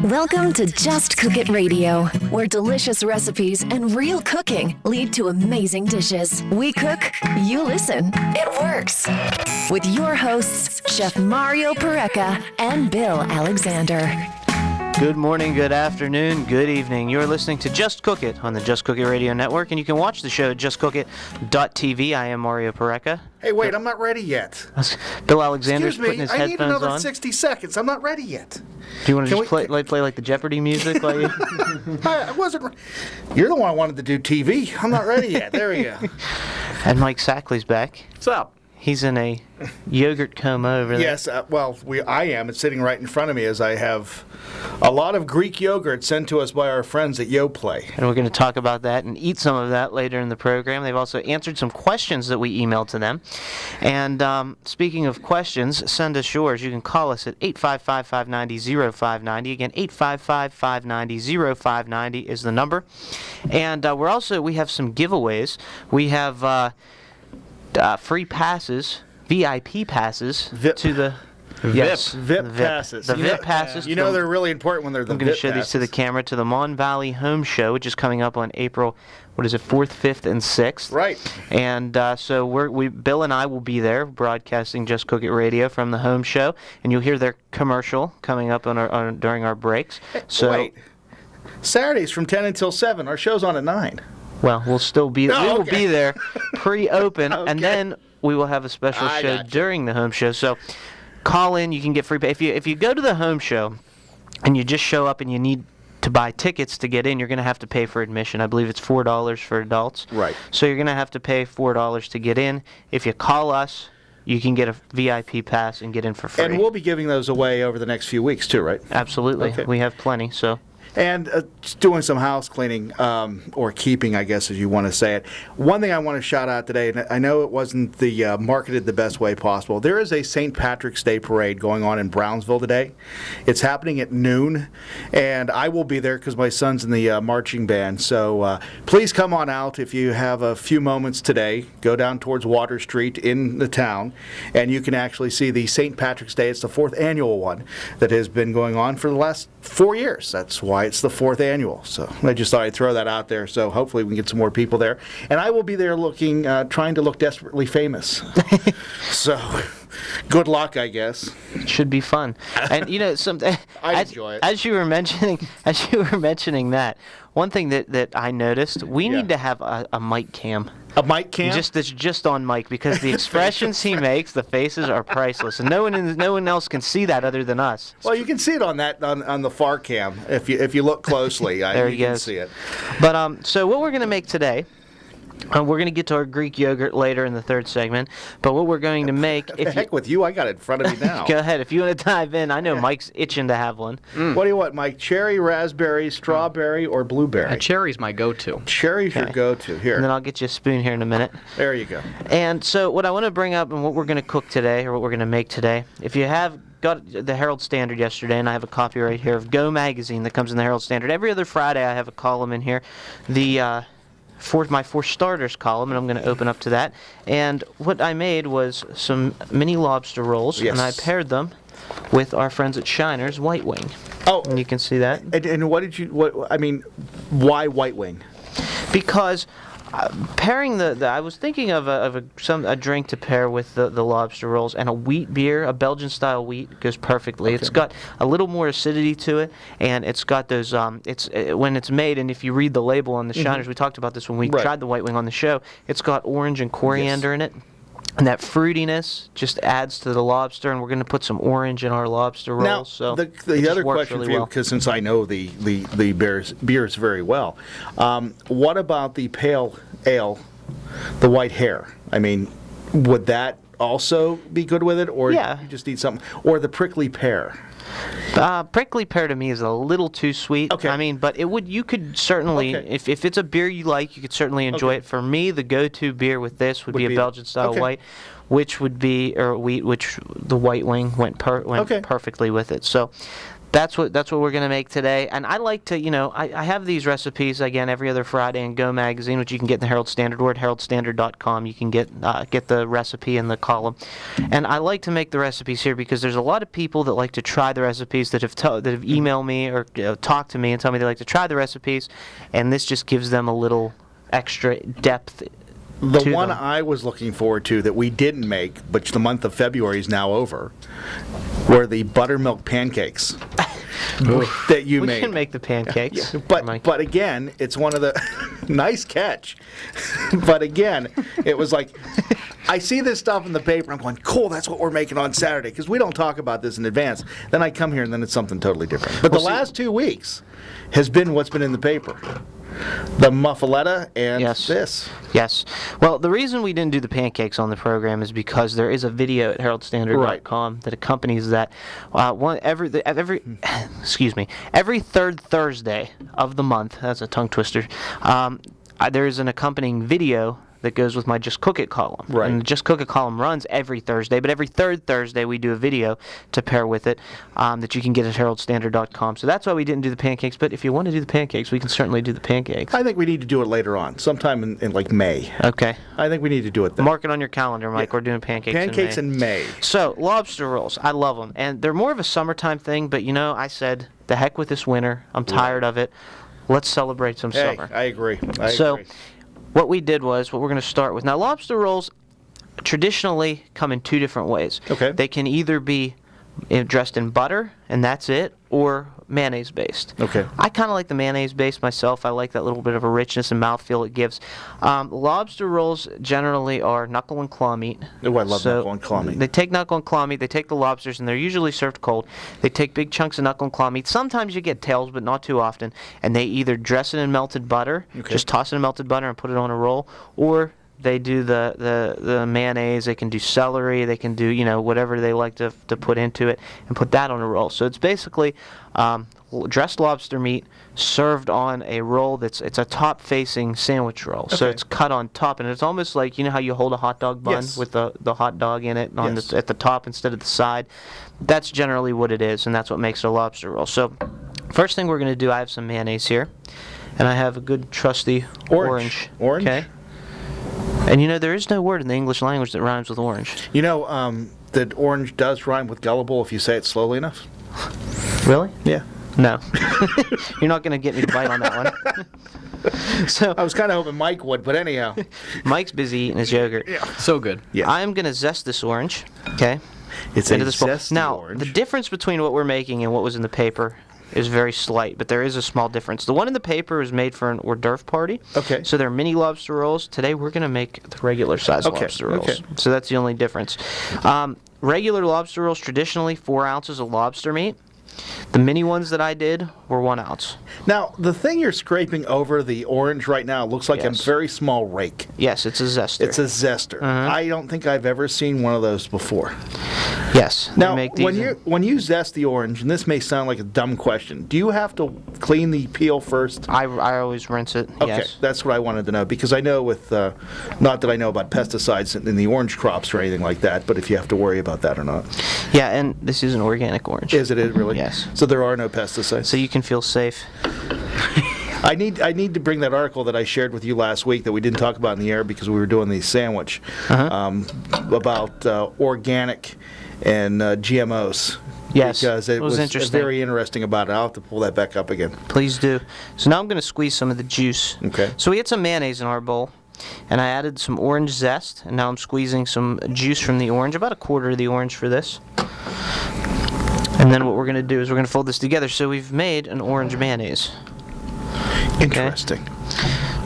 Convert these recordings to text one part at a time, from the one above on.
Welcome to Just Cook It Radio, where delicious recipes and real cooking lead to amazing dishes. We cook, you listen. It works. With your hosts, Chef Mario Pareca and Bill Alexander. Good morning, good afternoon, good evening. You're listening to Just Cook It on the Just Cook It Radio Network, and you can watch the show at justcookit.tv. I am Mario Pareca. Hey, wait, I'm not ready yet. Bill Alexander's Excuse putting me, his I need headphones another on. 60 seconds. I'm not ready yet. Do you want to just play like the Jeopardy music? While I wasn't. You're the one who wanted to do TV. I'm not ready yet. There we go. And Mike Sackley's back. What's up? He's in a yogurt coma over there. Yes, I am. It's sitting right in front of me as I have a lot of Greek yogurt sent to us by our friends at Yoplait. And we're going to talk about that and eat some of that later in the program. They've also answered some questions that we emailed to them. And speaking of questions, send us yours. You can call us at 855-590-0590. Again, 855-590-0590 is the number. And we have some giveaways. We have free passes, VIP passes to the VIP passes. The VIP passes. You know they're really important when they're the VIP I'm going to show passes. these to the camera to the Mon Valley Home Show, which is coming up on April, 4th, 5th, and 6th. Right. And so Bill and I will be there broadcasting Just Cook It Radio from the home show, and you'll hear their commercial coming up during our breaks. So wait. Saturdays from 10 until 7. Our show's on at 9. Well, we'll still be. Oh, we will okay. be there, pre-open, Okay. and then we will have a special show during the home show. So, call in. You can get free. If you go to the home show, and you just show up and you need to buy tickets to get in, you're going to have to pay for admission. I believe it's $4 for adults. Right. So you're going to have to pay $4 to get in. If you call us, you can get a VIP pass and get in for free. And we'll be giving those away over the next few weeks too, right? Absolutely. Okay. We have plenty. So. And just doing some house cleaning, or keeping, I guess, as you want to say it. One thing I want to shout out today, and I know it wasn't marketed the best way possible. There is a St. Patrick's Day parade going on in Brownsville today. It's happening at noon, and I will be there because my son's in the marching band. So please come on out if you have a few moments today. Go down towards Water Street in the town, and you can actually see the St. Patrick's Day. It's the 4th annual one that has been going on for the last 4 years. That's why it's the 4th annual. So I just thought I'd throw that out there. So hopefully we can get some more people there. And I will be there trying to look desperately famous. So good luck, I guess. It should be fun. And I enjoy it. As you were mentioning that, one thing that I noticed, we need to have a mic cam. A mic cam? That's just on Mike, because the expressions he makes, the faces are priceless, and no one else can see that other than us. Well, you can see it on the far cam if you look closely. There you can see it. But so what we're going to make today. We're going to get to our Greek yogurt later in the third segment, but what we're going to make... Heck with you, I got it in front of me now. Go ahead. If you want to dive in, I know Mike's itching to have one. What do you want, Mike? Cherry, raspberry, strawberry, or blueberry? Cherry's my go-to. Cherry's your go-to. Here. And then I'll get you a spoon here in a minute. There you go. And so what I want to bring up and what we're going to cook today, or what we're going to make today, if you have got the Herald Standard yesterday, and I have a copy right here of Go Magazine that comes in the Herald Standard. Every other Friday I have a column in here. My For Starters column, and I'm going to open up to that. And what I made was some mini lobster rolls, yes. And I paired them with our friends at Shiner's White Wing. Oh, and you can see that. And why White Wing? Because pairing I was thinking of a drink to pair with the lobster rolls, and a wheat beer, a Belgian style wheat goes perfectly. Okay. It's got a little more acidity to it, and it's got those when it's made, and if you read the label on the Shiners, we talked about this when we tried the White Wing on the show. It's got orange and coriander in it. And that fruitiness just adds to the lobster, and we're going to put some orange in our lobster rolls. Now, so the other question for you, because since I know the beers very well, what about the pale ale, the white hair? I mean, would that also be good with it, or you just need something, or the prickly pear? Prickly pear to me is a little too sweet. Okay. I mean, but you could certainly, if it's a beer you like, you could certainly enjoy it. For me, the go-to beer with this would be a Belgian style white, which would be, or wheat, which the White Wing went perfectly with it. So that's what we're going to make today. And I like to, I have these recipes again every other Friday in Go Magazine, which you can get in the Herald Standard or at heraldstandard.com. You can get the recipe in the column. And I like to make the recipes here because there's a lot of people that like to try the recipes that have emailed me or talked to me and tell me they like to try the recipes, and this just gives them a little extra depth. The one I was looking forward to that we didn't make, but the month of February is now over, were the buttermilk pancakes that you made. We can make the pancakes. Yeah. But again, it's one of the nice catch. But again, it was like I see this stuff in the paper. I'm going, cool. That's what we're making on Saturday because we don't talk about this in advance. Then I come here and then it's something totally different. But the last 2 weeks has been what's been in the paper. The muffaletta and this. Yes. Well, the reason we didn't do the pancakes on the program is because there is a video at heraldstandard.com that accompanies that. Every third Thursday of the month, that's a tongue twister, there is an accompanying video that goes with my Just Cook It column. Right. And the Just Cook It column runs every Thursday, but every third Thursday we do a video to pair with it that you can get at heraldstandard.com. So that's why we didn't do the pancakes, but if you want to do the pancakes, we can certainly do the pancakes. I think we need to do it later on, sometime in like May. Okay. I think we need to do it then. Mark it on your calendar, Mike. We're doing pancakes in May. So, lobster rolls. I love them. And they're more of a summertime thing, but I said, the heck with this winter. I'm tired of it. Let's celebrate some summer. I agree. What we did was, what we're going to start with. Now, lobster rolls traditionally come in two different ways. Okay. They can either be dressed in butter, and that's it, or mayonnaise-based. Okay. I kind of like the mayonnaise-based myself. I like that little bit of a richness and mouthfeel it gives. Lobster rolls generally are knuckle and claw meat. Oh, I love knuckle and claw meat. They take knuckle and claw meat, they take the lobsters, and they're usually served cold. They take big chunks of knuckle and claw meat. Sometimes you get tails, but not too often. And they either dress it in melted butter, just toss it in melted butter and put it on a roll, or they do the mayonnaise. They can do celery. They can do whatever they like to put into it and put that on a roll. So it's basically dressed lobster meat served on a roll it's a top-facing sandwich roll. Okay. So it's cut on top, and it's almost like how you hold a hot dog bun with the hot dog in it at the top instead of the side. That's generally what it is, and that's what makes it a lobster roll. So first thing we're going to do, I have some mayonnaise here, and I have a good trusty orange. Okay. And there is no word in the English language that rhymes with orange. That orange does rhyme with gullible if you say it slowly enough. Really? Yeah. No. You're not going to get me to bite on that one. So I was kind of hoping Mike would, but anyhow. Mike's busy eating his yogurt. Yeah. So good. Yeah. I'm going to zest this orange, okay? It's into a this bowl. zesty Now, orange. the difference between what we're making and what was in the paper is very slight, but there is a small difference. The one in the paper is made for an hors d'oeuvre party. Okay. So they're mini lobster rolls. Today we're going to make the regular size lobster rolls. Okay. So that's the only difference. Regular lobster rolls, traditionally 4 ounces of lobster meat. The mini ones that I did were 1 ounce. Now, the thing you're scraping over the orange right now looks like a very small rake. Yes, it's a zester. It's a zester. I don't think I've ever seen one of those before. Yes. Now, when you zest the orange, and this may sound like a dumb question, do you have to clean the peel first? I always rinse it. Okay, yes. That's what I wanted to know, because I know with, not that I know about pesticides in the orange crops or anything like that, but if you have to worry about that or not. Yeah, and this is an organic orange. Is it really? Yes. So there are no pesticides. So you can feel safe. I need to bring that article that I shared with you last week that we didn't talk about in the air because we were doing the sandwich about organic and GMOs. Yes, because it was interesting. Very interesting about it. I'll have to pull that back up again. Please do. So now I'm going to squeeze some of the juice. Okay. So we had some mayonnaise in our bowl, and I added some orange zest, and now I'm squeezing some juice from the orange, about a quarter of the orange for this. And then what we're going to do is we're going to fold this together. So we've made an orange mayonnaise. Interesting.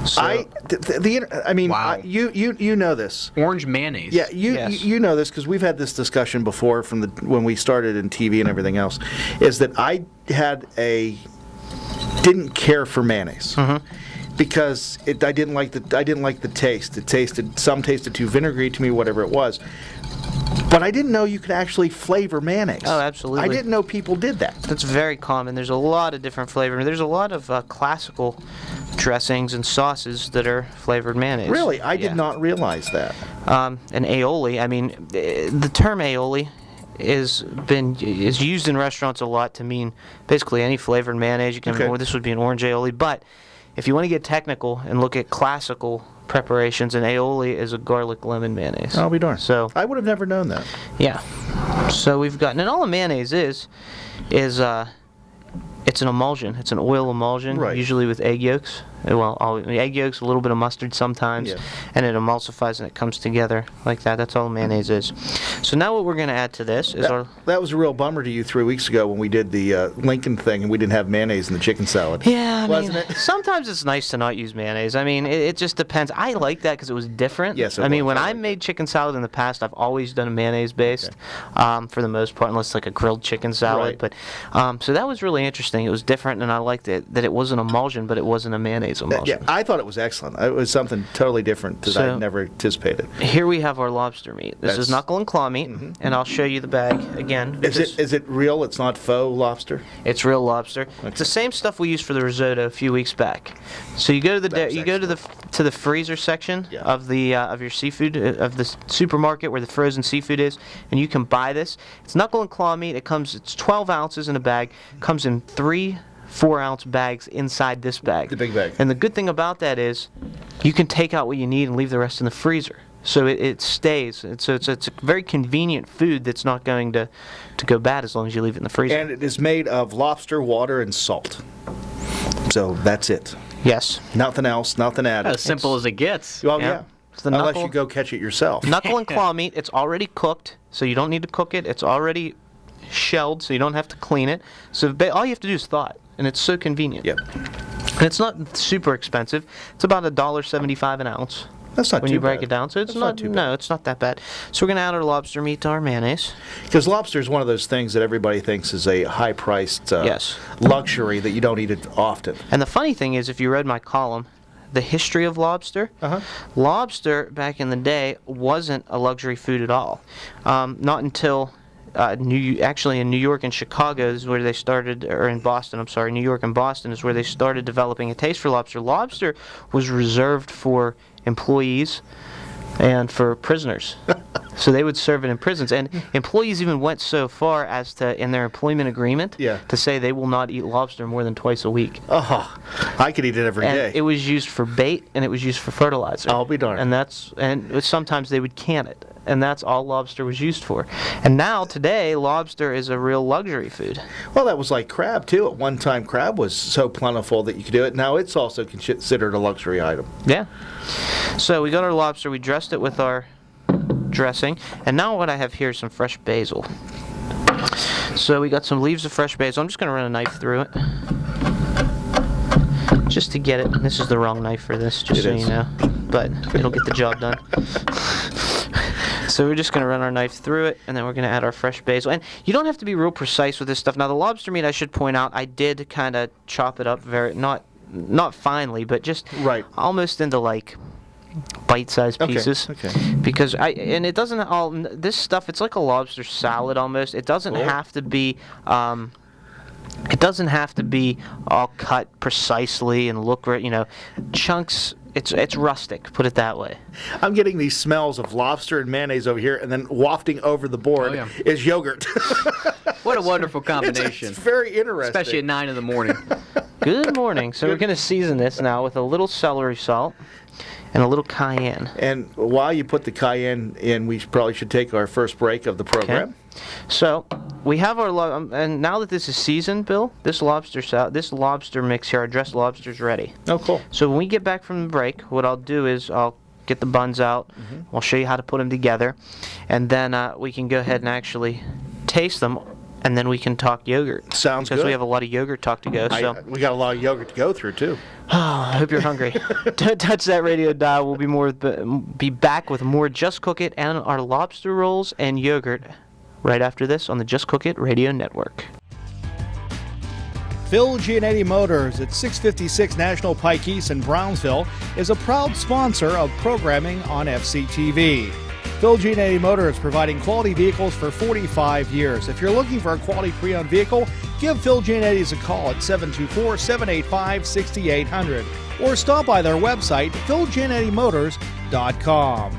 So, Wow. You know this. Orange mayonnaise. Yeah, Yes. you know this because we've had this discussion before from when we started in TV and everything else. Is that I didn't care for mayonnaise. Because I didn't like the taste. Some tasted too vinegary to me, whatever it was. But I didn't know you could actually flavor mayonnaise. Oh, absolutely. I didn't know people did that. That's very common. There's a lot of different flavors. There's a lot of classical dressings and sauces that are flavored mayonnaise. Really? I did not realize that. And aioli, the term aioli is used in restaurants a lot to mean basically any flavored mayonnaise. You can, Okay. or this would be an orange aioli. But if you want to get technical and look at classical preparations, an aioli is a garlic lemon mayonnaise. I'll be darned. So I would have never known that. yeah. So we've gotten, and all a mayonnaise is it's an emulsion. It's an oil emulsion, Right. usually with egg yolks. Well, egg yolks, a little bit of mustard sometimes, Yeah. and it emulsifies and it comes together like that. That's all mayonnaise is. So now what we're going to add to this is our... That was a real bummer to you 3 weeks ago when we did the Lincoln thing and we didn't have mayonnaise in the chicken salad. Yeah, I Wasn't mean, it? sometimes it's nice to not use mayonnaise. I mean, it just depends. I like that because it was different. Yes, it I mean, was. when I I like made chicken salad in the past, I've always done a mayonnaise-based for the most part, unless like a grilled chicken salad. Right. But so that was really interesting. It was different, and I liked it that it wasn't emulsion, but it wasn't a mayonnaise emulsion. Yeah, I thought it was excellent. It was something totally different that So- I'd never anticipated. Here we have our lobster meat. This is That's- knuckle and claw meat, and I'll show you the bag again. Is it real? It's not faux lobster? It's real lobster. It's the same stuff we used for the risotto a few weeks back. So you go to the That's you go to the freezer section Yeah. of the of your seafood of the supermarket where the frozen seafood is, and you can buy this. It's knuckle and claw meat. It's 12 ounces in a bag. Comes in 3 4-ounce bags inside this bag. The big bag. And the good thing about that is you can take out what you need and leave the rest in the freezer. So it stays. It's a very convenient food that's not going to go bad as long as you leave it in the freezer. And it is made of lobster, water, and salt. So that's it. Yes. Nothing else, nothing added. As simple as it gets. Well, Yeah. yeah. It's the Unless knuckle- you go catch it yourself. Knuckle and claw meat, it's already cooked, so you don't need to cook it. It's already shelled, so you don't have to clean it. So all you have to do is thaw it, and it's so convenient. Yep. And it's not super expensive. It's about $1.75 an ounce. That's not when too you break bad. it down. So it's That's not too bad. No, it's not that bad. So we're going to add our lobster meat to our mayonnaise. Because lobster is one of those things that everybody thinks is a high-priced Yes. luxury that you don't eat it often. And the funny thing is, if you read my column, the history of lobster, lobster back in the day wasn't a luxury food at all. Not until actually in New York and Chicago is where they started, or in Boston, I'm sorry, New York and Boston is where they started developing a taste for lobster. Lobster was reserved for employees and for prisoners. So they would serve it in prisons. And employees even went so far as to, in their employment agreement, to say they will not eat lobster more than twice a week. Oh, I could eat it every day. And it was used for bait, and it was used for fertilizer. I'll be darned. And sometimes they would can it, and that's all lobster was used for. And now, today, lobster is a real luxury food. Well, that was like crab, too. At one time, crab was so plentiful that you could do it. Now it's also considered a luxury item. Yeah. So we got our lobster, we dressed it with our dressing, and now what I have here is some fresh basil. So we got some leaves of fresh basil. I'm just going to run a knife through it, just to get it. This is the wrong knife for this, just It so is. you know, but it'll get the job done. So we're just going to run our knife through it, and then we're going to add our fresh basil. And you don't have to be real precise with this stuff. Now, the lobster meat, I should point out, I did kind of chop it up not finely, but just almost into like bite-sized pieces. Okay. Because it doesn't all this stuff. It's like a lobster salad almost. It doesn't have to be. It doesn't have to be all cut precisely and look right. Chunks. It's rustic. Put it that way. I'm getting these smells of lobster and mayonnaise over here, and then wafting over the board is yogurt. What a wonderful combination. It's very interesting. Especially at 9 in the morning. Good morning. So we're going to season this now with a little celery salt and a little cayenne. And while you put the cayenne in, we probably should take our first break of the program. Okay. So we have our and now that this is seasoned, Bill, this lobster mix here, our dressed lobster's ready. Oh, cool. So when we get back from the break, what I'll do is I'll get the buns out. I'll show you how to put them together, and then we can go ahead and actually taste them. And then we can talk yogurt. Sounds good. Because we have a lot of yogurt talk to go. So We got a lot of yogurt to go through, too. Oh, I hope you're hungry. Don't touch that radio dial. We'll be back with more Just Cook It and our lobster rolls and yogurt right after this on the Just Cook It Radio Network. Phil Giannetti Motors at 656 National Pike East in Brownsville is a proud sponsor of programming on FCTV. Phil Giannetti Motors providing quality vehicles for 45 years. If you're looking for a quality pre-owned vehicle, give Phil Giannetti's a call at 724-785-6800 or stop by their website, philgiannettymotors.com.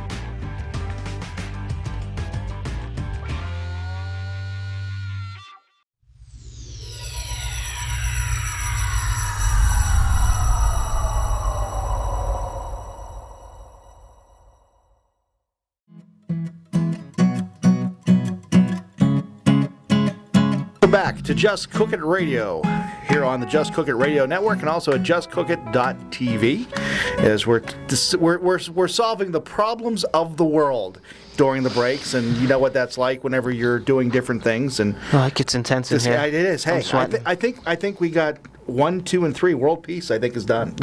back to Just Cook It Radio here on the Just Cook It Radio Network and also at justcookit.tv as we're solving the problems of the world during the breaks, and you know what that's like whenever you're doing different things. And it gets intense in here. It is. Hey, I think we got 1, 2, and 3. World peace, I think, is done.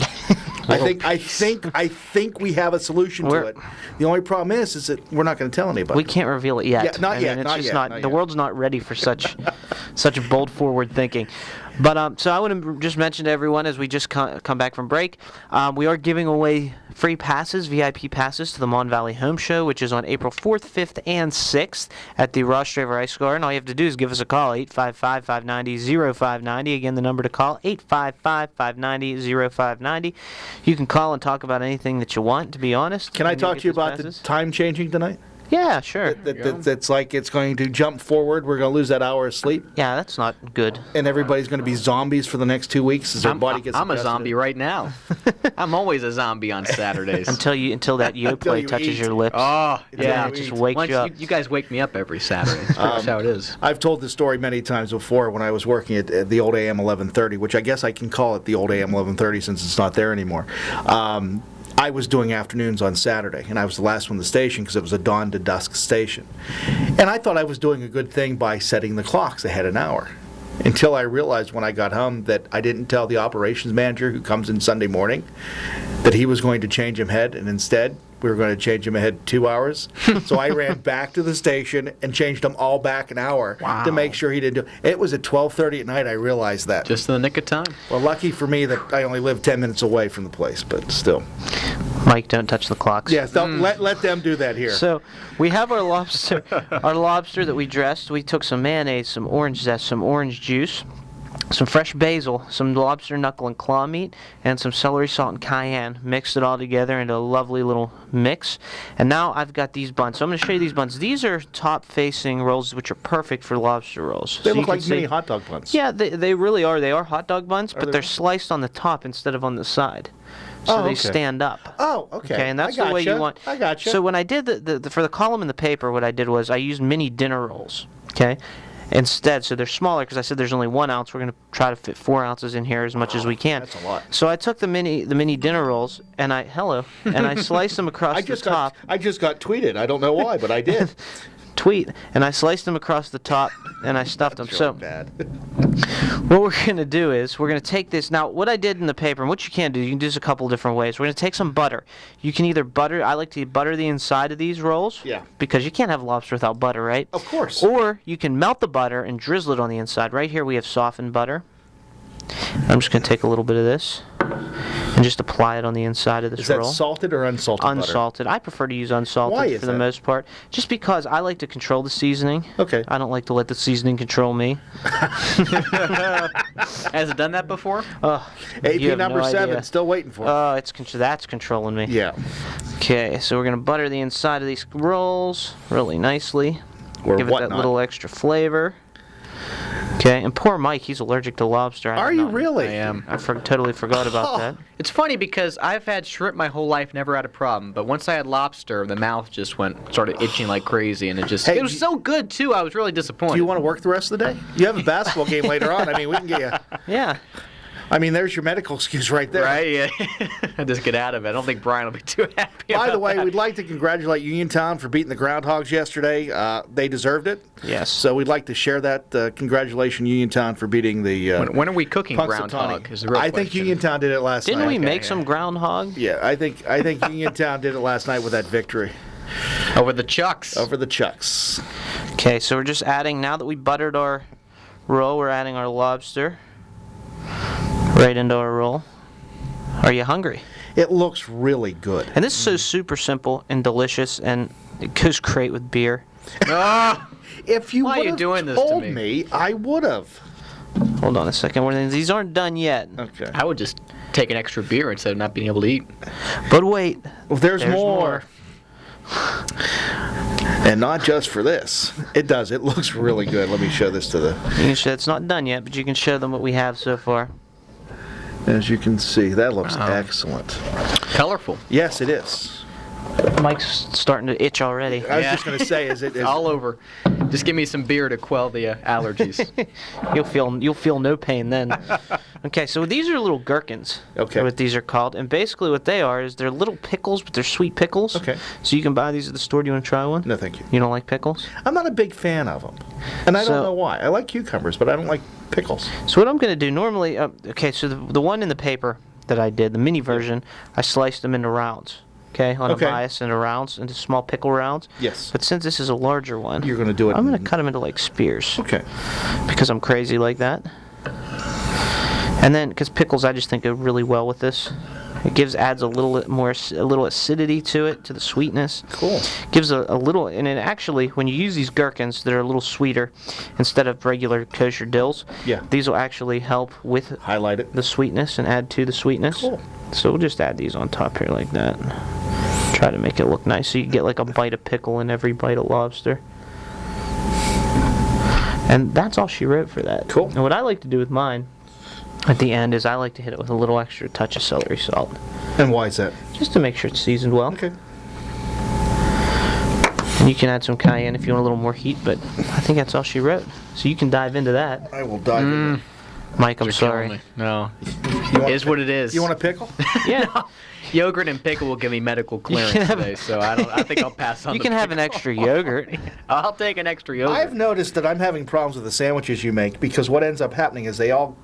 I think we have a solution to it. The only problem is that we're not going to tell anybody. We can't reveal it yet. Yeah, not yet. The world's not ready for such bold forward thinking. But so I want to just mention to everyone as we just come back from break, we are giving away free passes, VIP passes to the Mon Valley Home Show, which is on April 4th, 5th, and 6th at the Ross Straver Ice Garden. All you have to do is give us a call, 855-590-0590. Again, the number to call, 855-590-0590. You can call and talk about anything that you want, to be honest. Can I talk to you about the time changing tonight? Yeah, sure. That's like it's going to jump forward. We're going to lose that hour of sleep. Yeah, that's not good. And everybody's going to be zombies for the next 2 weeks as their body gets I'm a adjusted. zombie right now. I'm always a zombie on Saturdays. until that Yoplait touches your lips. Oh, yeah. It just wakes you up. You guys wake me up every Saturday. That's how it is. I've told this story many times before when I was working at the old AM 1130, which I guess I can call it the old AM 1130 since it's not there anymore. I was doing afternoons on Saturday, and I was the last one in the station because it was a dawn to dusk station. And I thought I was doing a good thing by setting the clocks ahead an hour, until I realized when I got home that I didn't tell the operations manager who comes in Sunday morning that he was going to change him ahead, and instead we were going to change him ahead 2 hours. So I ran back to the station and changed them all back an hour to make sure he didn't do it. It was at 12:30 at night I realized that. Just in the nick of time. Well, lucky for me that I only live 10 minutes away from the place, but still. Mike, don't touch the clocks. Yes, let them do that here. So we have our lobster that we dressed. We took some mayonnaise, some orange zest, some orange juice, some fresh basil, some lobster knuckle and claw meat, and some celery, salt, and cayenne. Mixed it all together into a lovely little mix. And now I've got these buns. So I'm going to show you these buns. These are top-facing rolls, which are perfect for lobster rolls. They so look like mini hot dog buns. Yeah, they really are. They are hot dog buns, but they're sliced on the top instead of on the side. So they stand up. Oh, okay. And that's the way you want. I gotcha. So when I did for the column in the paper, what I did was I used mini dinner rolls. Okay. Instead, so they're smaller because I said there's only 1 ounce. We're going to try to fit 4 ounces in here as much as we can. That's a lot. So I took the mini dinner rolls and I sliced them across the top. I just got tweeted. I don't know why, but I did. And I sliced them across the top and I stuffed them. So bad. what we're going to do is we're going to take this. Now, what I did in the paper, and what you can do this a couple different ways. We're going to take some butter. You can either I like to butter the inside of these rolls. Yeah. Because you can't have lobster without butter, right? Of course. Or you can melt the butter and drizzle it on the inside. Right here we have softened butter. I'm just going to take a little bit of this and just apply it on the inside of this roll. Is that salted or unsalted butter? Unsalted. I prefer to use unsalted for the most part, just because I like to control the seasoning. Okay. I don't like to let the seasoning control me. Has it done that before? AP number 7, still waiting for it. Oh, that's controlling me. Yeah. Okay, so we're going to butter the inside of these rolls really nicely. Or give it that little extra flavor. Okay, and poor Mike, he's allergic to lobster. Are you really? I am. I totally forgot about that. It's funny because I've had shrimp my whole life, never had a problem. But once I had lobster, the mouth just started itching like crazy, and it was so good too. I was really disappointed. Do you want to work the rest of the day? You have a basketball game later on. I mean, we can get you. Yeah. I mean, there's your medical excuse right there. Right, yeah. Just get out of it. I don't think Brian will be too happy By the way, that. we'd like to congratulate Uniontown for beating the Groundhogs yesterday. They deserved it. Yes. So we'd like to share that. Congratulations, Uniontown, for beating the when are we cooking groundhog? Is the real I think question. Uniontown did it last night. Didn't we make some groundhog? Yeah, I think Uniontown did it last night with that victory. Over the Chucks. Over the Chucks. Okay, so we're just adding, now that we buttered our roll, we're adding our lobster right into our roll. Are you hungry? It looks really good. And this is so super simple and delicious, and it goes great with beer. If you Why are would you have doing this to told me? me, I would have. Hold on a second. These aren't done yet. Okay. I would just take an extra beer instead of not being able to eat. But wait. Well, there's more. And not just for this. It does. It looks really good. Let me show this to the... It's not done yet, but you can show them what we have so far. As you can see, that looks excellent. Colorful. Yes, it is. Mike's starting to itch already. I was just going to say, is it all over? Just give me some beer to quell the allergies. You'll feel no pain then. Okay, so these are little gherkins. Okay. What these are called, and basically what they are is they're little pickles, but they're sweet pickles. Okay. So you can buy these at the store. Do you want to try one? No, thank you. You don't like pickles? I'm not a big fan of them, and I So- don't know why. I like cucumbers, but I don't like pickles. So what I'm going to do normally, okay, so the one in the paper that I did, the mini version, I sliced them into rounds. Okay, on Okay. a bias into rounds, into small pickle rounds. Yes. But since this is a larger one, You're going to do it. I'm going to cut them into like spears. Okay. Because I'm crazy like that. And then, because pickles, I just think go really well with this. It adds a little acidity to it, to the sweetness. Cool. Gives a little, and it actually, when you use these gherkins that are a little sweeter, instead of regular kosher dills, Yeah. these will actually help with Highlight it. the sweetness and add to the sweetness. Cool. So we'll just add these on top here like that. Try to make it look nice, so you get like a bite of pickle in every bite of lobster. And that's all she wrote for that. Cool. And what I like to do with mine at the end is I like to hit it with a little extra touch of celery salt, And why is that? just to make sure it's seasoned well. Okay. And you can add some cayenne if you want a little more heat, but I think that's all she wrote. So you can dive into that. I will dive in it. Mike, I'm You're killing sorry. me. No. You want Is what it is. You want a pickle? Yeah. Yogurt and pickle will give me medical clearance can have- today, so I think I'll pass on. You the can have an pickle. extra yogurt. I'll take an extra yogurt. I've noticed that I'm having problems with the sandwiches you make because what ends up happening is they all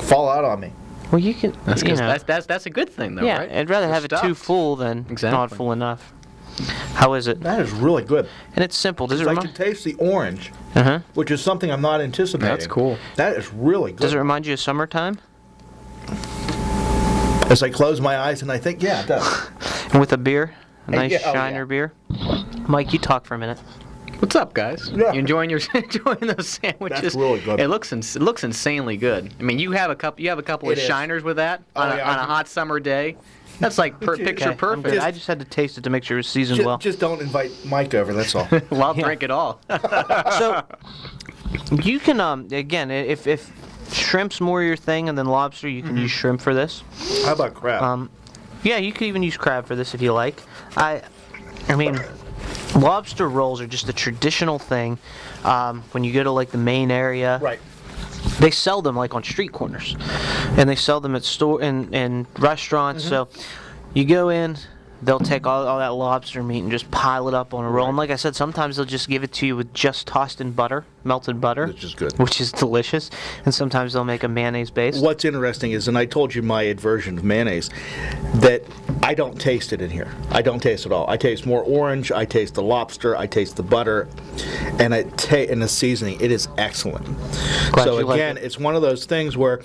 fall out on me. Well, you can. That's you 'cause know. that's a good thing, though, Yeah, right? I'd rather They're have it too stuffed. full than not Exactly. full enough. How is it? That is really good. And it's simple. Does it I can remind? taste the orange, Uh-huh. which is something I'm not anticipating. That's cool. That is really good. Does it remind you of summertime? As I close my eyes and I think, yeah, it does. And with a beer, a Hey, nice yeah, oh, shiner yeah. beer. Mike, you talk for a minute. What's up, guys? Yeah. You enjoying those sandwiches? That's really good. It looks insanely good. I mean, you have a couple of It is. shiners with that Oh, on, yeah, on a hot summer day. That's like picture Okay, I'm perfect. good. I just had to taste it to make sure it was seasoned well. Just don't invite Mike over, that's all. Well, I'll drink it all. So you can again, if shrimp's more your thing and then lobster, you can use shrimp for this. How about crab? Yeah, you could even use crab for this if you like. I mean, lobster rolls are just a traditional thing. When you go to like the main area, Right. they sell them like on street corners, and they sell them at store and restaurants. So you go in, they'll take all that lobster meat and just pile it up on a roll. And like I said, sometimes they'll just give it to you with just tossed in butter, melted butter, Which is good. which is delicious. And sometimes they'll make a mayonnaise base. What's interesting is, and I told you my aversion of mayonnaise, that I don't taste it in here. I don't taste it all. I taste more orange. I taste the lobster. I taste the butter, and and the seasoning. It is excellent. Glad So you like again, it. it's one of those things where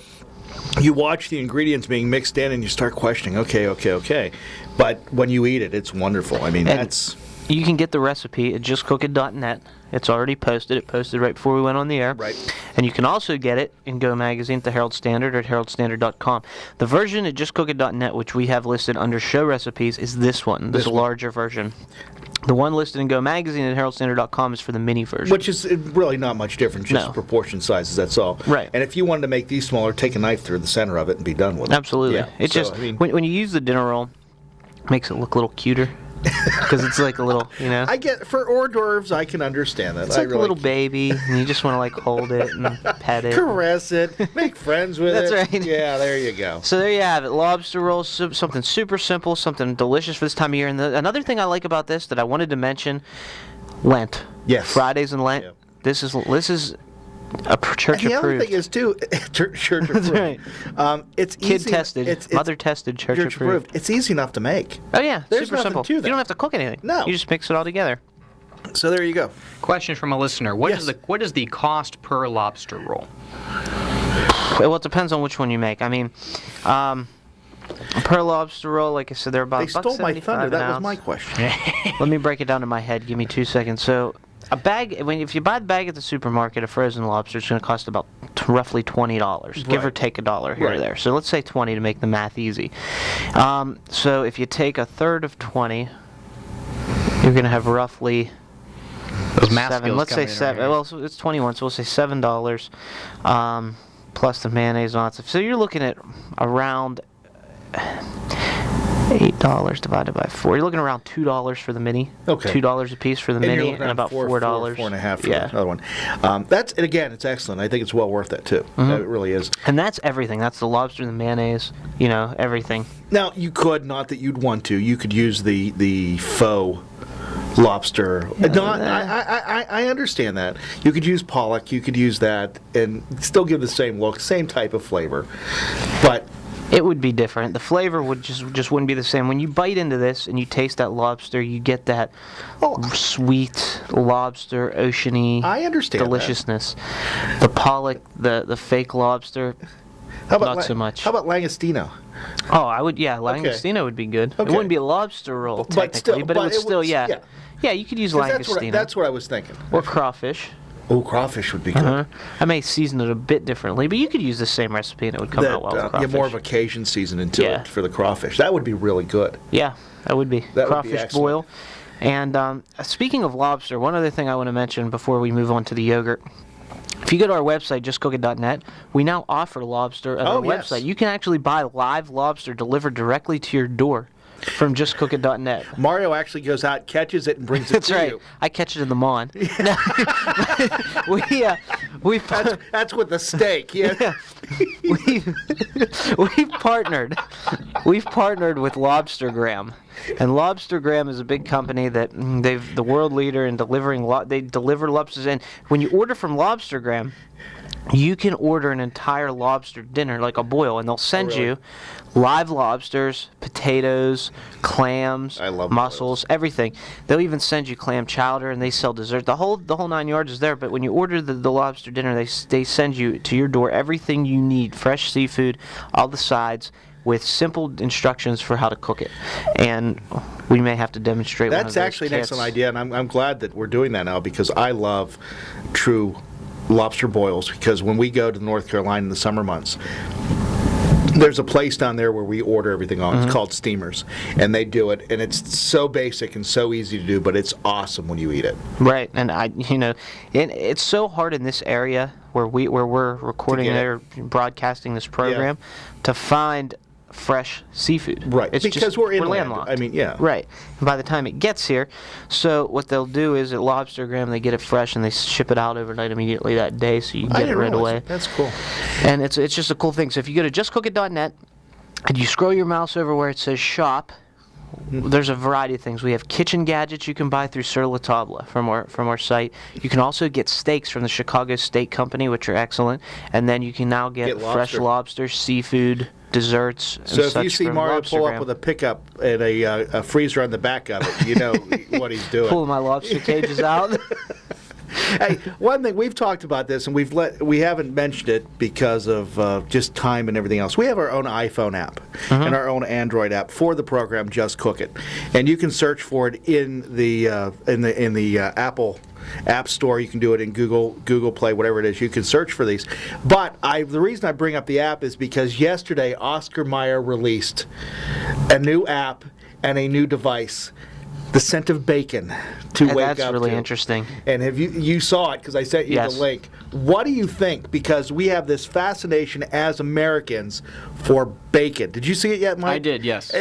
you watch the ingredients being mixed in, and you start questioning. Okay. But when you eat it, it's wonderful. I mean, And that's You can get the recipe at justcookit.net. It's already posted. It posted right before we went on the air. Right. And you can also get it in Go Magazine at the Herald Standard or at heraldstandard.com. The version at justcookit.net, which we have listed under show recipes, is this one, this one. larger version. The one listed in Go Magazine at heraldstandard.com is for the mini version. which is really not much different, just No. proportion sizes. That's all. Right. And if you wanted to make these smaller, take a knife through the center of it and be done with it. Absolutely. Yeah. It So, just, I mean, when you use the dinner roll, it makes it look a little cuter. Because it's like a little, you know. I get for hors d'oeuvres, I can understand that. It's I like really a little baby, and you just want to like hold it and pet it. caress it, make friends with That's it. right. Yeah, there you go. So there you have it, lobster rolls, something super simple, something delicious for this time of year. And another thing I like about this that I wanted to mention, Lent. Yes. Fridays and Lent. Yeah. This is a church And the other approved. thing is too, church approved. right. It's Kid easy, tested, it's mother tested, church approved. It's easy enough to make. Oh yeah, There's super nothing simple. to that. You don't have to cook anything. No. You just mix it all together. So there you go. Question from a listener: Yes. What is the cost per lobster roll? Well, it depends on which one you make. I mean, per lobster roll, like I said, they're about They stole my $1.75 thunder. an That was ounce. my question. Let me break it down in my head. Give me 2 seconds. So, a bag, if you buy the bag at the supermarket, a frozen lobster, it's going to cost about roughly $20, give or Right. take $1 here or Right. there. So let's say 20 to make the math easy. So if you take a third of 20, you're going to have roughly Those math seven. skills Let's say coming in seven. right Well, so it's 21, so we'll say $7 plus the mayonnaise and all that stuff. So you're looking at around $8 divided by 4. You're looking around $2 for the mini. Okay. $2 a piece for the And you're mini, looking and around about $4. $4.50 for the other one. And again, it's excellent. I think it's well worth it too. It really is. And that's everything. That's the lobster, the mayonnaise, everything. Now you could, not that you'd want to, you could use the faux lobster. I understand that. You could use pollock. You could use that and still give the same look, same type of flavor, but. It would be different. The flavor would just wouldn't be the same. When you bite into this and you taste that lobster, you get that sweet lobster, oceany I understand deliciousness. The pollock, the fake lobster, not so much. How about langostino? Oh, I would. Yeah, langostino would be good. Okay. It wouldn't be a lobster roll technically, but it would still. Yeah, you could use langostino. That's what I was thinking. Or crawfish. Oh, crawfish would be good. I may season it a bit differently, but you could use the same recipe and it would come out well with crawfish. Yeah, more of a Cajun seasoning to it for the crawfish. That would be really good. Yeah, that would be. That crawfish would be excellent. boil. And speaking of lobster, one other thing I want to mention before we move on to the yogurt. If you go to our website, justcookit.net, we now offer lobster on our website. You can actually buy live lobster delivered directly to your door from justcookit.net. Mario actually goes out, catches it, and brings it That's to right. you. I catch it in the mon. That's with the steak. Yeah. We've partnered with Lobstergram, and Lobstergram is a big company that the world leader in delivering. They deliver lobsters, and when you order from Lobstergram, you can order an entire lobster dinner, like a boil, and they'll send you live lobsters, potatoes, clams, mussels, everything. They'll even send you clam chowder, and they sell dessert. The whole 9 yards is there. But when you order the lobster dinner, they send you to your door everything you need: fresh seafood, all the sides, with simple instructions for how to cook it. And we may have to demonstrate. That's actually an excellent idea, and I'm glad that we're doing that now, because I love true lobster boils, because when we go to North Carolina in the summer months, there's a place down there where we order everything on. It's called Steamers, and they do it, and it's so basic and so easy to do, but it's awesome when you eat it. Right, and it's so hard in this area where we're recording or broadcasting this program to find fresh seafood. Right, it's because we're inland. landlocked. I mean, yeah. Right. And by the time it gets here, so what they'll do is at Lobstergram, they get it fresh and they ship it out overnight immediately that day, so you can get it right away. That's cool. And it's just a cool thing. So if you go to justcookit.net and you scroll your mouse over where it says shop, there's a variety of things. We have kitchen gadgets you can buy through Sur La Table from our site. You can also get steaks from the Chicago Steak Company, which are excellent. And then you can now get fresh lobster, seafood, desserts, and so if such you see from Mario pull Lobstergram. up with a pickup and a freezer on the back of it, you know what he's doing. Pulling my lobster cages out. Hey, one thing, we've talked about this, and we haven't mentioned it because of just time and everything else. We have our own iPhone app and our own Android app for the program Just Cook It, and you can search for it in the Apple App Store. You can do it in Google Play, whatever it is. You can search for these. But the reason I bring up the app is because yesterday Oscar Mayer released a new app and a new device, the scent of bacon, to wake up to. That's really interesting. And have you saw it, because I sent you the link. What do you think? Because we have this fascination as Americans for bacon. Did you see it yet, Mike? I did, yes.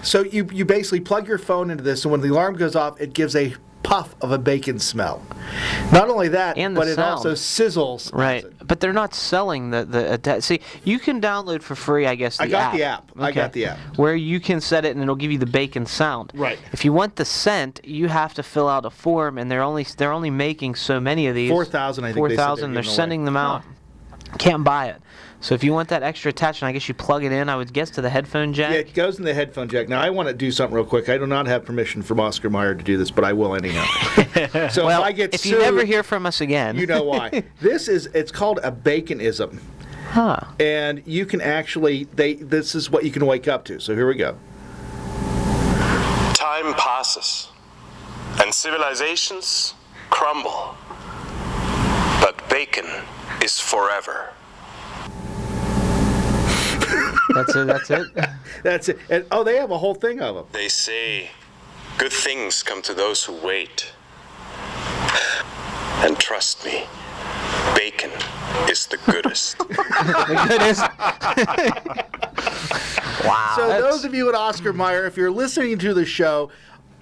So you basically plug your phone into this, and when the alarm goes off, it gives a puff of a bacon smell. Not only that, but it also sizzles. Right, but they're not selling the see, you can download for free, I guess, I got the app. I got the app. Where you can set it and it'll give you the bacon sound. Right. If you want the scent, you have to fill out a form, and they're only making so many of these. 4,000, I think. 4,000. They're sending them out. Can't buy it. So if you want that extra attachment, I guess you plug it in, I would guess, to the headphone jack. Yeah, it goes in the headphone jack. Now, I want to do something real quick. I do not have permission from Oscar Mayer to do this, but I will anyhow. So well, if I get if sued, you never hear from us again. You know why. It's called a baconism. Huh. And you can actually, this is what you can wake up to. So here we go. Time passes, and civilizations crumble. But bacon is forever. That's it? That's it. And, they have a whole thing of them. They say good things come to those who wait. And trust me, bacon is the goodest. The goodest. Wow. So those of you at Oscar Mayer, if you're listening to the show,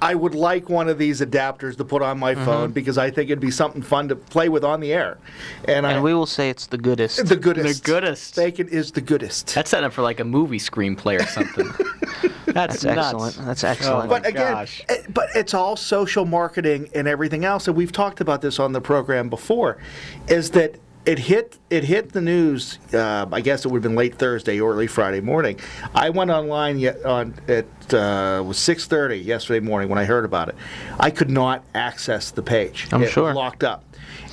I would like one of these adapters to put on my phone because I think it'd be something fun to play with on the air. And we will say it's the goodest. The goodest. The goodest. Bacon is the goodest. That's set up for like a movie screenplay or something. That's nuts. Excellent. That's excellent. But again, but it's all social marketing and everything else, and we've talked about this on the program before, is that it hit the news. I guess it would have been late Thursday or early Friday morning. I went online it was 6:30 yesterday morning when I heard about it. I could not access the page. I'm it sure. was locked up.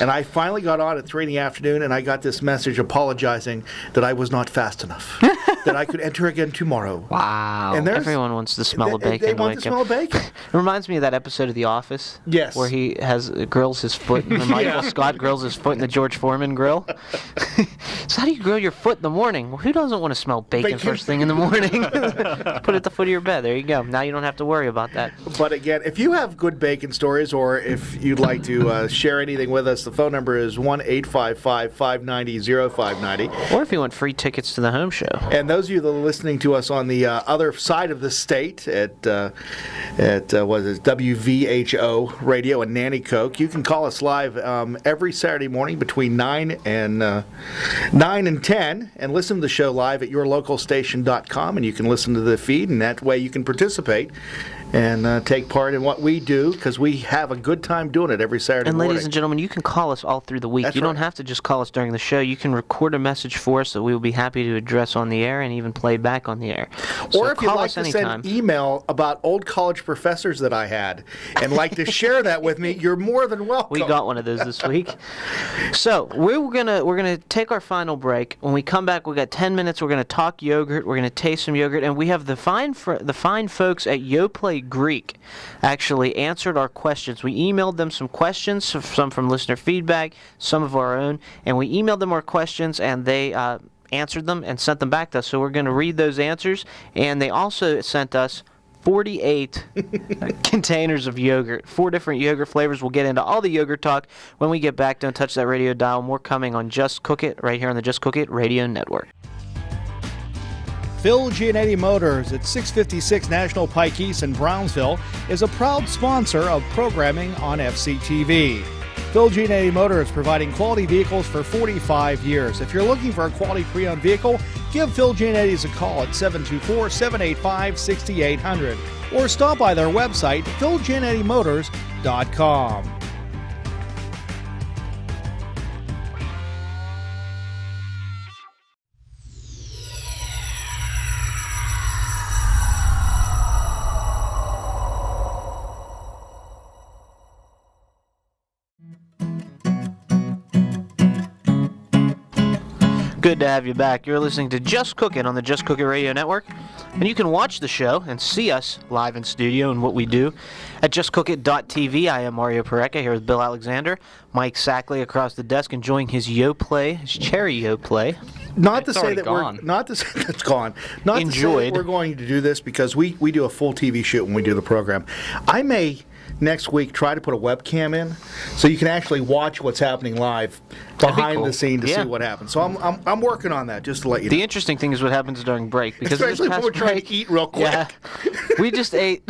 And I finally got on at 3 in the afternoon, and I got this message apologizing that I was not fast enough, that I could enter again tomorrow. Wow. And Everyone wants to smell the bacon. They want to smell bacon. It reminds me of that episode of The Office. Yes. Where he grills his foot, and Michael Scott grills his foot in the George Foreman grill. So how do you grill your foot in the morning? Well, who doesn't want to smell bacon first thing in the morning? Put it at the foot of your bed. There you go. Now you don't have to worry about that. But again, if you have good bacon stories, or if you'd like to share anything with us, the phone number is 1-855-590-0590. Or if you want free tickets to the home show. And those of you that are listening to us on the other side of the state at WVHO Radio in Nanticoke, you can call us live every Saturday morning between 9 and 10 and listen to the show live at yourlocalstation.com, and you can listen to the feed, and that way you can participate and take part in what we do, because we have a good time doing it every Saturday morning. And ladies and gentlemen, you can call us all through the week. That's you don't right. have to just call us during the show. You can record a message for us that we will be happy to address on the air and even play back on the air. So Or if you'd call like us to anytime. send email about old college professors that I had and like to share that with me, you're more than welcome. We got one of those this week. So we're gonna take our final break. When we come back, we got 10 minutes. We're gonna talk yogurt. We're gonna taste some yogurt, and we have the fine folks at Yoplait Greek actually answered our questions. We emailed them some questions, some from listener feedback, some of our own, and we emailed them our questions, and they answered them and sent them back to us. So we're going to read those answers, and they also sent us 48 containers of yogurt, 4 different yogurt flavors. We'll get into all the yogurt talk when we get back. Don't touch that radio dial. More coming on Just Cook It right here on the Just Cook It Radio Network. Phil Giannetti Motors at 656 National Pike East in Brownsville is a proud sponsor of programming on FCTV. Phil Giannetti Motors, providing quality vehicles for 45 years. If you're looking for a quality pre-owned vehicle, give Phil Giannetti's a call at 724-785-6800 or stop by their website, philgiannettymotors.com. Good to have you back. You're listening to Just Cook It on the Just Cook It Radio Network. And you can watch the show and see us live in studio and what we do at justcookit.tv. I am Mario Pareca here with Bill Alexander, Mike Sackley across the desk enjoying his Yoplait, his cherry Yoplait. Not to It's say already that gone. not to say that's gone. Not to say Enjoyed. that we're going to do this, because we do a full TV shoot when we do the program. I may next week try to put a webcam in so you can actually watch what's happening live behind cool. the scene to Yeah. see what happens. So I'm working on that, just to let you know. The interesting thing is what happens during break. Because Especially this when we're past trying break, to eat real quick. Yeah, we just ate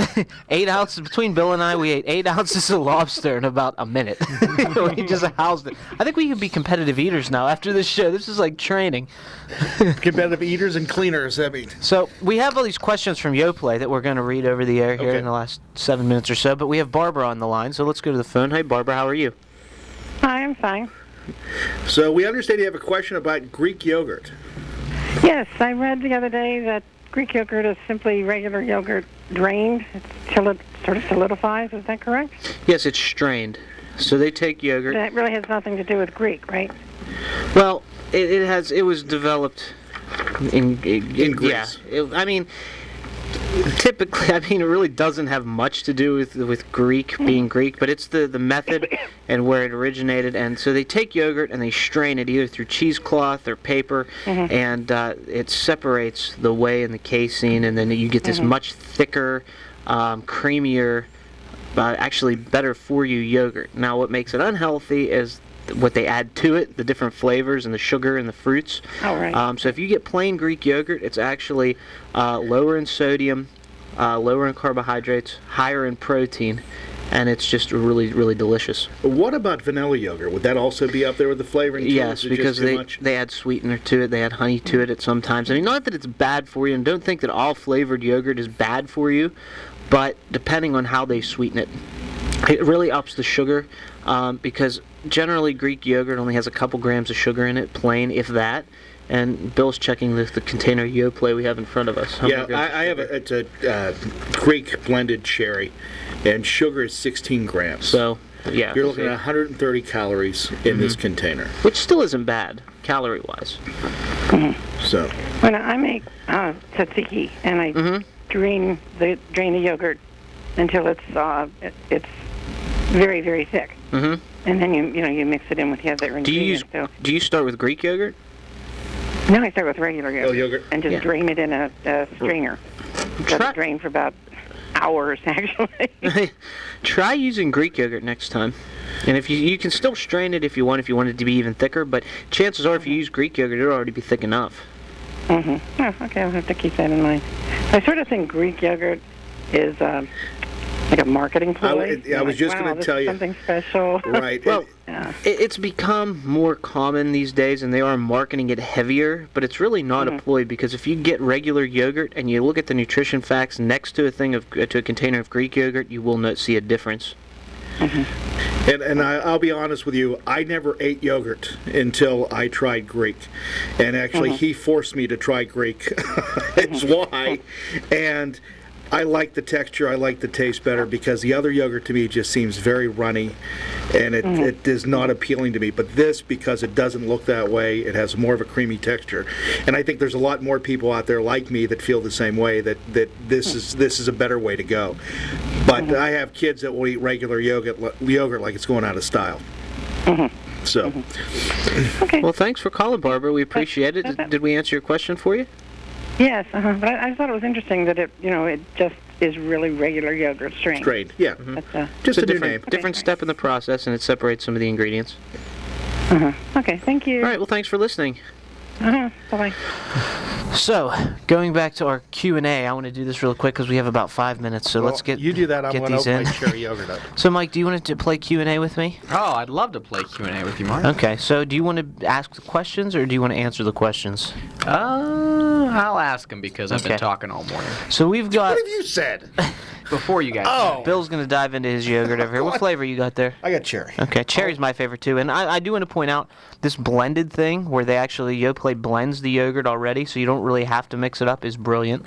8 ounces, between Bill and I, we ate 8 ounces of lobster in about a minute. We just housed it. I think we could be competitive eaters now after this show. This is like training. Competitive eaters and cleaners, I mean. So we have all these questions from Yoplait that we're going to read over the air here Okay. in the last 7 minutes or so, but we have Barbara on the line, so let's go to the phone. Hey, Barbara, how are you? Hi, I'm fine. So we understand you have a question about Greek yogurt. Yes, I read the other day that Greek yogurt is simply regular yogurt drained till it sort of solidifies. Is that correct? Yes, it's strained. So they take yogurt. That really has nothing to do with Greek, right? Well, it was developed in Greece. Yeah, I mean, typically, it really doesn't have much to do with Greek being Greek, but it's the method and where it originated. And so they take yogurt and they strain it either through cheesecloth or paper, and it separates the whey and the casein, and then you get this much thicker, creamier, actually better for you yogurt. Now, what makes it unhealthy is what they add to it, the different flavors and the sugar and the fruits. Oh, right. So if you get plain Greek yogurt, it's actually lower in sodium, lower in carbohydrates, higher in protein, and it's just really, really delicious. What about vanilla yogurt? Would that also be up there with the flavoring? Too? Yes, because they add sweetener to it, they add honey to it at sometimes. I mean, not that it's bad for you, and don't think that all flavored yogurt is bad for you, but depending on how they sweeten it, it really ups the sugar, because generally Greek yogurt only has a couple grams of sugar in it, plain, if that. And Bill's checking the container Yoplait we have in front of us. Yeah, I have it's a Greek blended cherry, and sugar is 16 grams. So, yeah. You're looking at 130 calories in this container. Which still isn't bad, calorie-wise. So. When I make tzatziki, and I drain the yogurt until it's very, very thick, and then you mix it in with the other ingredients. Do you start with Greek yogurt? No, I start with regular yogurt, and just Yeah. drain it in a strainer. Let it drain for about hours, actually. Try using Greek yogurt next time. And if you can still strain it if you want it to be even thicker, but chances are if you use Greek yogurt, it'll already be thick enough. Oh, okay, I'll have to keep that in mind. I sort of think Greek yogurt is like a marketing ploy. I was just going to tell you. Something special. Right. Well, it's become more common these days, and they are marketing it heavier, but it's really not a ploy, because if you get regular yogurt and you look at the nutrition facts next to a container of Greek yogurt, you will not see a difference. And I'll be honest with you, I never ate yogurt until I tried Greek. And actually, he forced me to try Greek. That's why. And I like the texture, I like the taste better, because the other yogurt to me just seems very runny, and it is not appealing to me. But this, because it doesn't look that way, it has more of a creamy texture. And I think there's a lot more people out there like me that feel the same way, that this is a better way to go. But I have kids that will eat regular yogurt like it's going out of style. So. Okay. Well, thanks for calling, Barbara. We appreciate it. Did we answer your question for you? Yes, but I thought it was interesting that it just is really regular yogurt strain. Strained, yeah. That's, Just It's a new name. different step in the process, and it separates some of the ingredients. Okay, thank you. All right, well, thanks for listening. Bye-bye. So, going back to our Q&A, I want to do this real quick because we have about 5 minutes, so let's get You do that, I'm get going to these open in. my cherry yogurt up. So, Mike, do you want to play Q&A with me? Oh, I'd love to play Q&A with you, Mark. Okay, so do you want to ask the questions, or do you want to answer the questions? I'll ask him because I've been Okay. talking all morning. So we've got... What have you said? Before you guys. Oh. Bill's going to dive into his yogurt over here. What flavor you got there? I got cherry. Okay, cherry's my favorite too, and I do want to point out this blended thing where they actually Yoplait blends the yogurt already, so you don't really have to mix it up, is brilliant,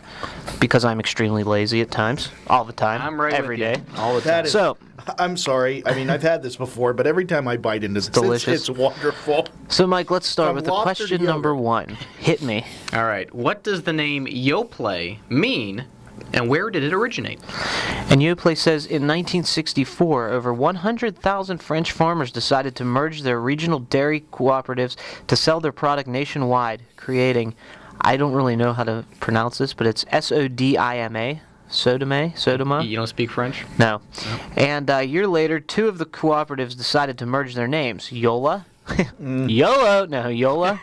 because I'm extremely lazy at times, all the time, I'm right every with you. day. All the time. That is, So, I'm sorry. I mean, I've had this before, but every time I bite into this, delicious. it's wonderful. so Mike, let's start From with the lobster to question number yogurt. 1. Hit me. All right. What does the name Yoplait mean, and where did it originate? And Yoplait says, in 1964, over 100,000 French farmers decided to merge their regional dairy cooperatives to sell their product nationwide, creating, I don't really know how to pronounce this, but it's Sodima. Sodoma? You don't speak French? No. And a year later, 2 of the cooperatives decided to merge their names, Yola, YOLO, no, Yola,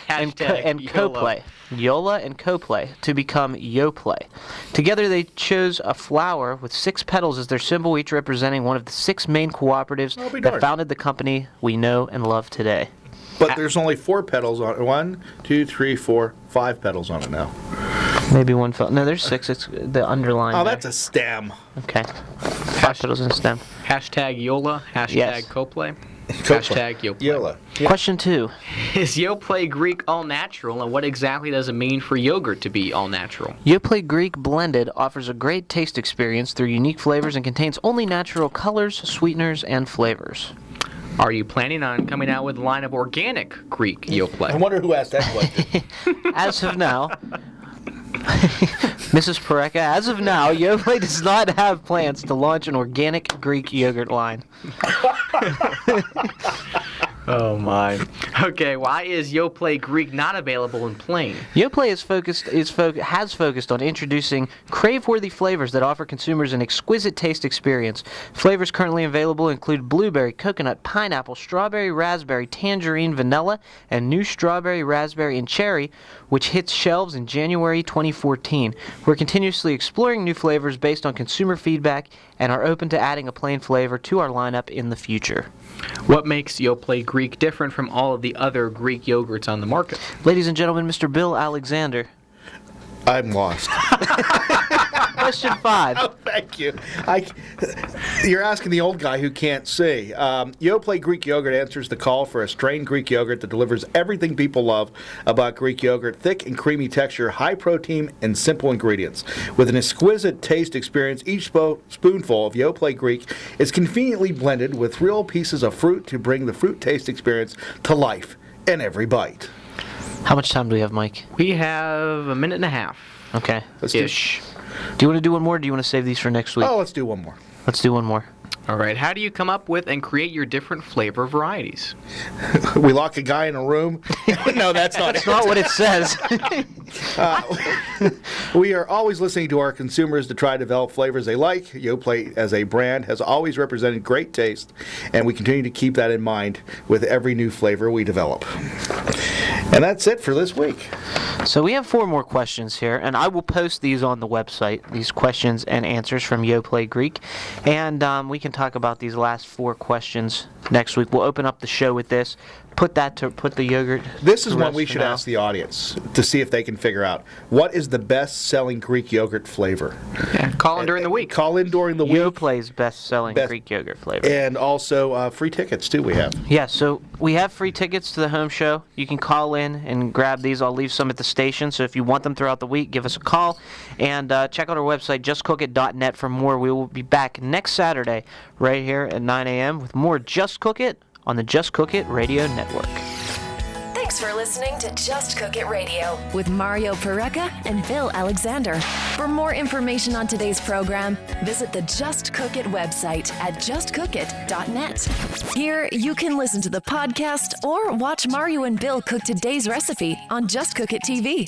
and Hashtag YOLO. Coplay. Yola and Coplay to become Yoplait. Together they chose a flower with 6 petals as their symbol, each representing one of the 6 main cooperatives I'll be that darned. founded the company we know and love today. But there's only 4 petals on it. 1, 2, 3, 4, 5 petals on it now. Maybe one fell. No, there's 6. It's the underline. Oh, there. that's a stem. Okay. 5 petals in a stem. Hashtag Yola, hashtag Yes. Coplay, hashtag Yoplait. Yola. Question 2. Is Yoplait Greek all natural, and what exactly does it mean for yogurt to be all natural? Yoplait Greek Blended offers a great taste experience through unique flavors and contains only natural colors, sweeteners, and flavors. Are you planning on coming out with a line of organic Greek I Yoplait? wonder who asked that question. As of now, Mrs. Pareka, as of now, Yoplait does not have plans to launch an organic Greek yogurt line. Oh my. Okay, why is Yoplait Greek not available in plain? Yoplait has focused on introducing crave-worthy flavors that offer consumers an exquisite taste experience. Flavors currently available include blueberry, coconut, pineapple, strawberry, raspberry, tangerine, vanilla, and new strawberry, raspberry, and cherry, which hits shelves in January 2014. We're continuously exploring new flavors based on consumer feedback and are open to adding a plain flavor to our lineup in the future. What makes Yoplait Greek different from all of the other Greek yogurts on the market? Ladies and gentlemen, Mr. Bill Alexander. I'm lost. Question 5. Oh, thank you. You're asking the old guy who can't see. Yoplait Greek yogurt answers the call for a strained Greek yogurt that delivers everything people love about Greek yogurt: thick and creamy texture, high protein, and simple ingredients. With an exquisite taste experience, each spoonful of Yoplait Greek is conveniently blended with real pieces of fruit to bring the fruit taste experience to life in every bite. How much time do we have, Mike? We have a minute and a half. Okay. Let's do Ish. Do you want to do one more, or do you want to save these for next week? Oh, let's do one more. Let's do one more. All right. How do you come up with and create your different flavor varieties? We lock a guy in a room. No, that's not That's not what it says. We are always listening to our consumers to try to develop flavors they like. Yoplait as a brand has always represented great taste, and we continue to keep that in mind with every new flavor we develop. And that's it for this week. So we have 4 more questions here, and I will post these on the website, these questions and answers from Yoplait Greek, and we can talk about these last 4 questions next week. We'll open up the show with this, put the yogurt. This is to what rest we for should now. ask the audience to see if they can figure out. What is the best-selling Greek yogurt flavor? Yeah. Call in during the week. Call in during the week. Yoplait's best-selling Greek yogurt flavor. And also free tickets, too, we have. Yeah, so we have free tickets to the home show. You can call in and grab these. I'll leave some at the station, so if you want them throughout the week, give us a call. And check out our website, justcookit.net, for more. We will be back next Saturday right here at 9 a.m. with more Just Cook It on the Just Cook It Radio Network. Thanks for listening to Just Cook It Radio with Mario Pareca and Bill Alexander. For more information on today's program, visit the Just Cook It website at justcookit.net. Here, you can listen to the podcast or watch Mario and Bill cook today's recipe on Just Cook It TV.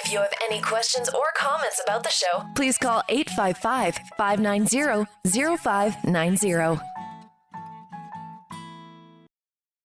If you have any questions or comments about the show, please call 855-590-0590.